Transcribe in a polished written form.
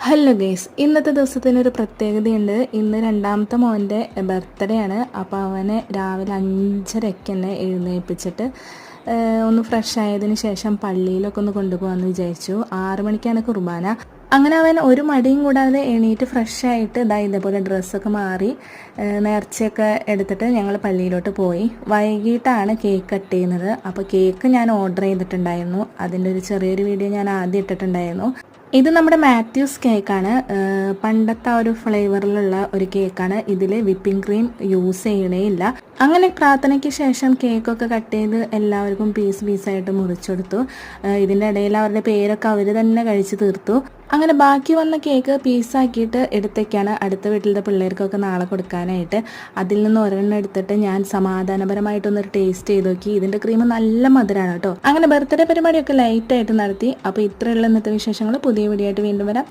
Hello guys, ഇന്നത്തെ ദിവസത്തിനൊരു പ്രത്യേകതയുണ്ട്. ഇന്ന് രണ്ടാമത്തെ മോൻ്റെ ബർത്ത്ഡേ ആണ്. അപ്പോൾ അവനെ രാവിലെ 5:30 തന്നെ എഴുന്നേൽപ്പിച്ചിട്ട് ഒന്ന് ഫ്രഷ് ആയതിന് ശേഷം പള്ളിയിലൊക്കെ ഒന്ന് കൊണ്ടുപോകാമെന്ന് വിചാരിച്ചു. 6 മണിക്കാണ് കുർബാന. അങ്ങനെ അവൻ ഒരു മടിയും കൂടാതെ എണീറ്റ് ഫ്രഷ് ആയിട്ട് ഇതേപോലെ ഡ്രസ്സൊക്കെ മാറി നേർച്ചയൊക്കെ എടുത്തിട്ട് ഞങ്ങൾ പള്ളിയിലോട്ട് പോയി. വൈകിട്ടാണ് കേക്ക് കട്ട് ചെയ്യുന്നത്. അപ്പോൾ കേക്ക് ഞാൻ ഓർഡർ ചെയ്തിട്ടുണ്ടായിരുന്നു. അതിൻ്റെ ഒരു ചെറിയൊരു വീഡിയോ ഞാൻ ആദ്യം ഇട്ടിട്ടുണ്ടായിരുന്നു. ഇത് നമ്മുടെ മാത്യൂസ് കേക്കാണ്. പണ്ടത്തെ ആ ഒരു ഫ്ലേവറിലുള്ള ഒരു കേക്കാണ്. ഇതിൽ വിപ്പിംഗ് ക്രീം യൂസ് ചെയ്യണേ ഇല്ല. അങ്ങനെ പ്രാർത്ഥനയ്ക്ക് ശേഷം കേക്കൊക്കെ കട്ട് ചെയ്ത് എല്ലാവർക്കും പീസായിട്ട് മുറിച്ചെടുത്തു. ഇതിൻ്റെ ഇടയിൽ അവരുടെ പേരൊക്കെ അവർ തന്നെ കഴിച്ച് തീർത്തു. അങ്ങനെ ബാക്കി വന്ന കേക്ക് പീസാക്കിയിട്ട് എടുത്തേക്കാണ് അടുത്ത വീട്ടിലത്തെ പിള്ളേർക്കൊക്കെ നാളെ കൊടുക്കാനായിട്ട്. അതിൽ നിന്ന് ഒരെണ്ണം എടുത്തിട്ട് ഞാൻ സമാധാനപരമായിട്ടൊന്നൊരു ടേസ്റ്റ് ചെയ്ത് നോക്കി. ഇതിൻ്റെ ക്രീം നല്ല മധുരമാണ് കേട്ടോ. അങ്ങനെ ബർത്ത്ഡേ പരിപാടിയൊക്കെ ലൈറ്റായിട്ട് നടത്തി. അപ്പോൾ ഇത്രയുള്ള ഇന്നത്തെ വിശേഷങ്ങൾ. പുതിയ വീഡിയോ ആയിട്ട് വീണ്ടും വരാം.